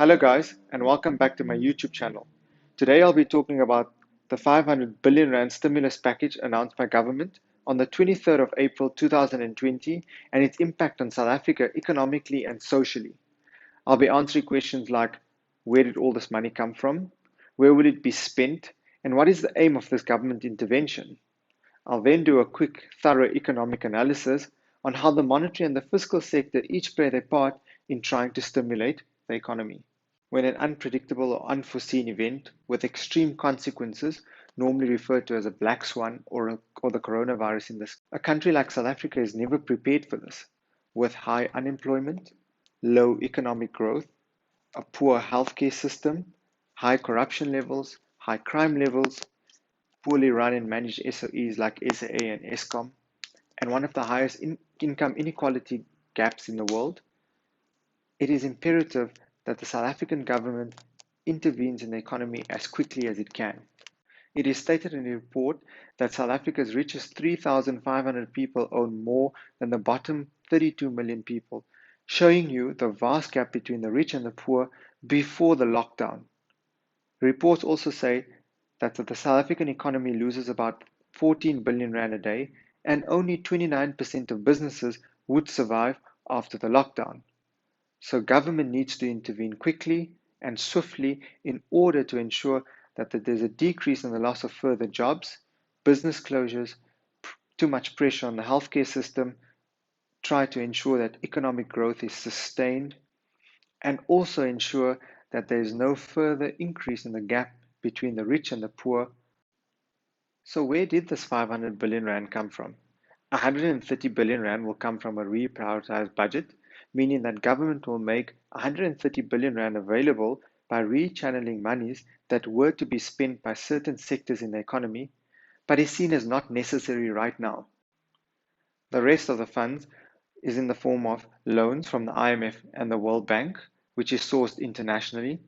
Hello, guys, and welcome back to my YouTube channel. Today, I'll be talking about the 500 billion rand stimulus package announced by government on the 23rd of April 2020 and its impact on South Africa economically and socially. I'll be answering questions like where did all this money come from? Where will it be spent? And what is the aim of this government intervention? I'll then do a quick, thorough economic analysis on how the monetary and the fiscal sector each play their part in trying to stimulate the economy. When an unpredictable or unforeseen event with extreme consequences, normally referred to as a black swan or the coronavirus in this, a country like South Africa is never prepared for this, with high unemployment, low economic growth, a poor healthcare system, high corruption levels, high crime levels, poorly run and managed SOEs like SAA and Eskom, and one of the highest income inequality gaps in the world. It is imperative that the South African government intervenes in the economy as quickly as it can. It is stated in the report that South Africa's richest 3,500 people own more than the bottom 32 million people, showing you the vast gap between the rich and the poor before the lockdown. Reports also say that the South African economy loses about 14 billion rand a day, and only 29% of businesses would survive after the lockdown. So government needs to intervene quickly and swiftly in order to ensure that there's a decrease in the loss of further jobs, business closures, too much pressure on the healthcare system, try to ensure that economic growth is sustained, and also ensure that there is no further increase in the gap between the rich and the poor. So where did this 500 billion rand come from? 130 billion rand will come from a reprioritized budget, meaning that government will make 130 billion rand available by rechanneling monies that were to be spent by certain sectors in the economy, but is seen as not necessary right now. The rest of the funds is in the form of loans from the IMF and the World Bank, which is sourced internationally.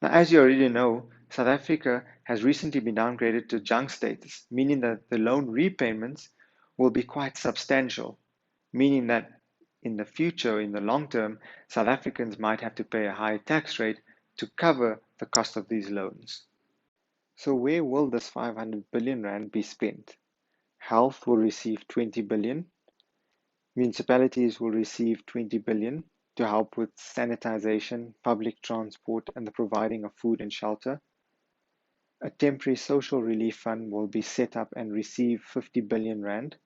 Now, as you already know, South Africa has recently been downgraded to junk status, meaning that the loan repayments will be quite substantial, meaning that in the future, in the long term, South Africans might have to pay a high tax rate to cover the cost of these loans. So where will this 500 billion rand be spent? Health will receive 20 billion. Municipalities will receive 20 billion to help with sanitization, public transport, and the providing of food and shelter. A temporary social relief fund will be set up and receive 50 billion rand,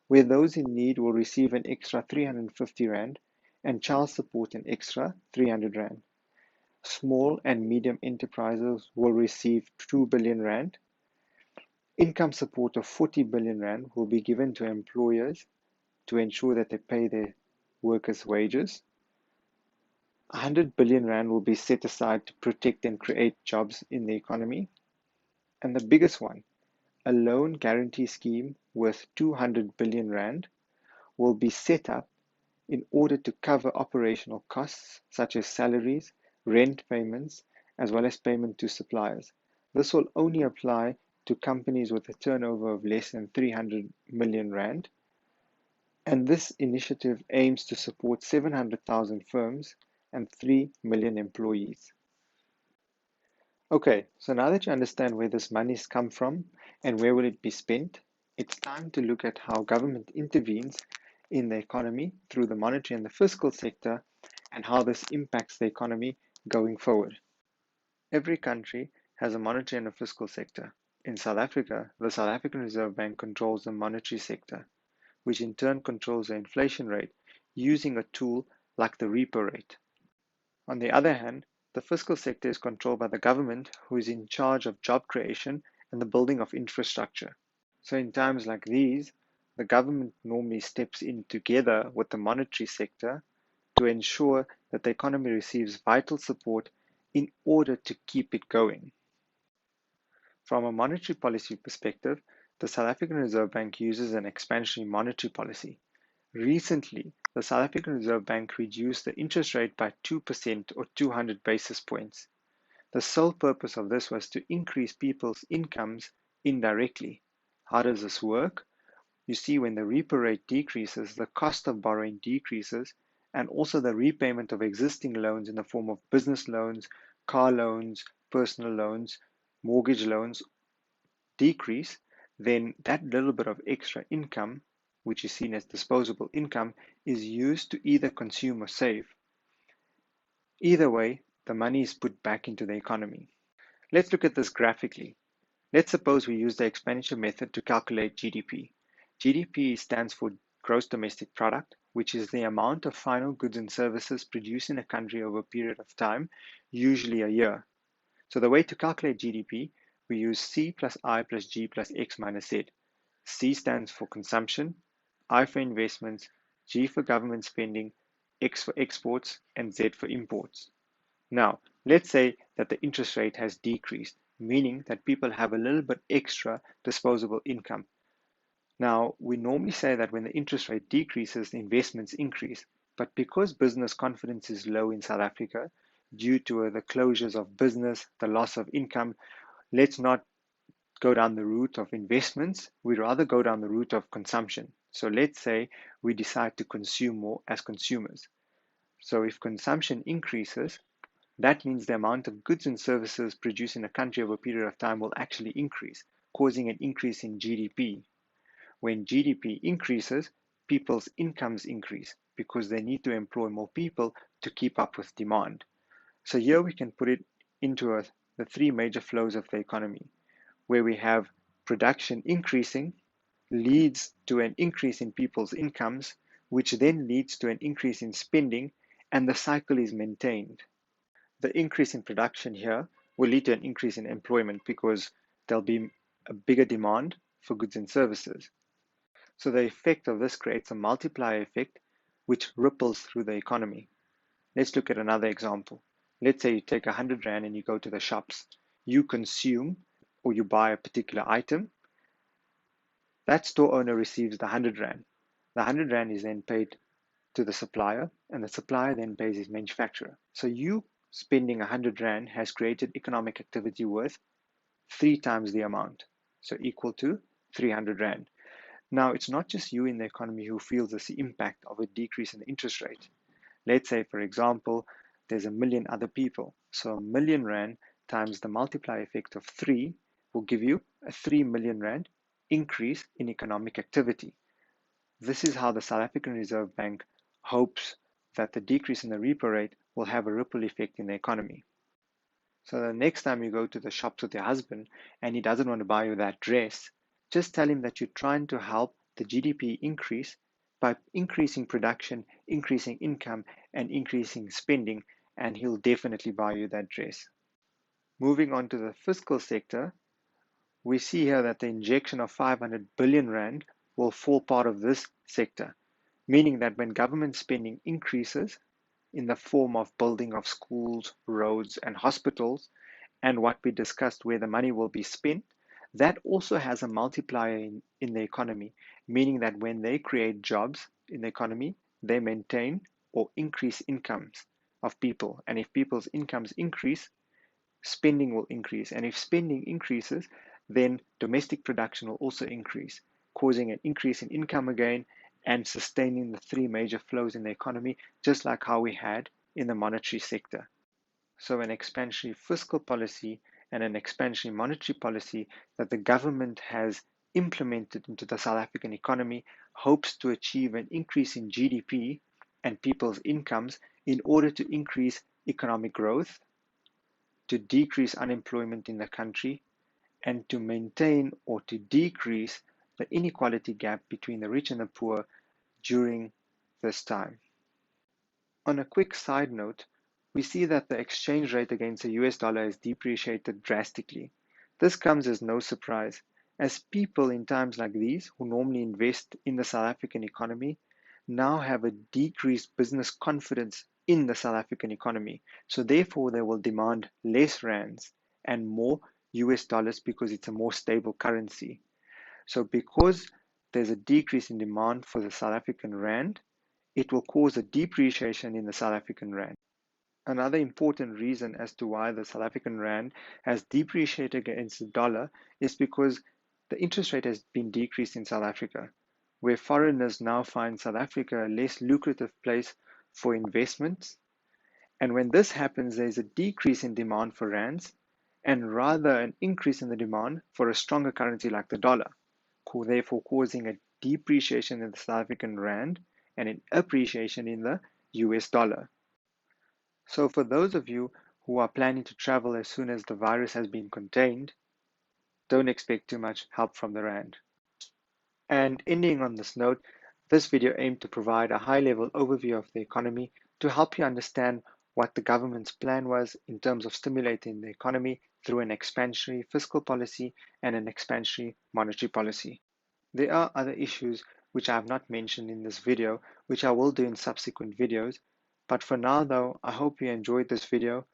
where those in need will receive an extra 350 rand and child support an extra 300 rand. Small and medium enterprises will receive 2 billion rand. Income support of 40 billion rand will be given to employers to ensure that they pay their workers' wages. 100 billion rand will be set aside to protect and create jobs in the economy. And the biggest one, a loan guarantee scheme worth 200 billion rand will be set up in order to cover operational costs such as salaries, rent payments, as well as payment to suppliers. This will only apply to companies with a turnover of less than 300 million rand. And this initiative aims to support 700,000 firms and 3 million employees. Okay, so now that you understand where this money's come from and where will it be spent, it's time to look at how government intervenes in the economy through the monetary and the fiscal sector and how this impacts the economy going forward. Every country has a monetary and a fiscal sector. In South Africa, the South African Reserve Bank controls the monetary sector, which in turn controls the inflation rate using a tool like the repo rate. On the other hand, the fiscal sector is controlled by the government, who is in charge of job creation and the building of infrastructure. So in times like these, the government normally steps in together with the monetary sector to ensure that the economy receives vital support in order to keep it going. From a monetary policy perspective, the South African Reserve Bank uses an expansionary monetary policy. Recently, the South African Reserve Bank reduced the interest rate by 2% or 200 basis points. The sole purpose of this was to increase people's incomes indirectly. How does this work? You see, when the repo rate decreases, the cost of borrowing decreases, and also the repayment of existing loans in the form of business loans, car loans, personal loans, mortgage loans decrease, then that little bit of extra income, which is seen as disposable income, is used to either consume or save. Either way, the money is put back into the economy. Let's look at this graphically. Let's suppose we use the exponential method to calculate GDP. GDP stands for gross domestic product, which is the amount of final goods and services produced in a country over a period of time, usually a year. So the way to calculate GDP, we use C plus I plus G plus X minus Z. C stands for consumption, I for investments, G for government spending, X for exports, and Z for imports. Now, let's say that the interest rate has decreased, meaning that people have a little bit extra disposable income. Now, we normally say that when the interest rate decreases, the investments increase. But because business confidence is low in South Africa due to the closures of business, the loss of income, let's not go down the route of investments. We'd rather go down the route of consumption. So let's say we decide to consume more as consumers. So if consumption increases, that means the amount of goods and services produced in a country over a period of time will actually increase, causing an increase in GDP. When GDP increases, people's incomes increase because they need to employ more people to keep up with demand. So here we can put it into the three major flows of the economy, where we have production increasing leads to an increase in people's incomes, which then leads to an increase in spending, and the cycle is maintained. The increase in production here will lead to an increase in employment because there'll be a bigger demand for goods and services. So the effect of this creates a multiplier effect which ripples through the economy. Let's look at another example. Let's say you take 100 Rand and you go to the shops. You consume or you buy a particular item. That store owner receives the 100 Rand. The 100 Rand is then paid to the supplier, and the supplier then pays his manufacturer. So you spending 100 Rand has created economic activity worth 3 times the amount, so equal to 300 Rand. Now, it's not just you in the economy who feels this impact of a decrease in the interest rate. Let's say, for example, there's a million other people. So a million Rand times the multiplier effect of 3 will give you a 3 million Rand increase in economic activity. This is how the South African Reserve Bank hopes that the decrease in the repo rate will have a ripple effect in the economy. So the next time you go to the shops with your husband and he doesn't want to buy you that dress, just tell him that you're trying to help the GDP increase by increasing production, increasing income, and increasing spending, and he'll definitely buy you that dress. Moving on to the fiscal sector, we see here that the injection of 500 billion Rand will fall part of this sector, meaning that when government spending increases in the form of building of schools, roads, and hospitals, and what we discussed where the money will be spent, that also has a multiplier in the economy, meaning that when they create jobs in the economy, they maintain or increase incomes of people. And if people's incomes increase, spending will increase. And if spending increases, then domestic production will also increase, causing an increase in income again and sustaining the three major flows in the economy, just like how we had in the monetary sector. So an expansionary fiscal policy and an expansionary monetary policy that the government has implemented into the South African economy hopes to achieve an increase in GDP and people's incomes in order to increase economic growth, to decrease unemployment in the country, and to maintain or to decrease the inequality gap between the rich and the poor during this time. On a quick side note, we see that the exchange rate against the US dollar has depreciated drastically. This comes as no surprise, as people in times like these, who normally invest in the South African economy, now have a decreased business confidence in the South African economy. So therefore, they will demand less rands and more US dollars because it's a more stable currency. So because there's a decrease in demand for the South African rand, it will cause a depreciation in the South African rand. Another important reason as to why the South African rand has depreciated against the dollar is because the interest rate has been decreased in South Africa, where foreigners now find South Africa a less lucrative place for investments. And when this happens, there's a decrease in demand for rands and rather an increase in the demand for a stronger currency like the dollar, therefore causing a depreciation in the South African rand and an appreciation in the US dollar. So for those of you who are planning to travel as soon as the virus has been contained, don't expect too much help from the rand. And ending on this note, this video aimed to provide a high-level overview of the economy to help you understand what the government's plan was in terms of stimulating the economy through an expansionary fiscal policy and an expansionary monetary policy. There are other issues which I have not mentioned in this video, which I will do in subsequent videos. But for now though, I hope you enjoyed this video.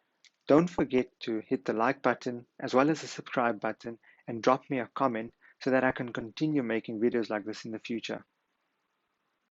Don't forget to hit the like button as well as the subscribe button and drop me a comment so that I can continue making videos like this in the future.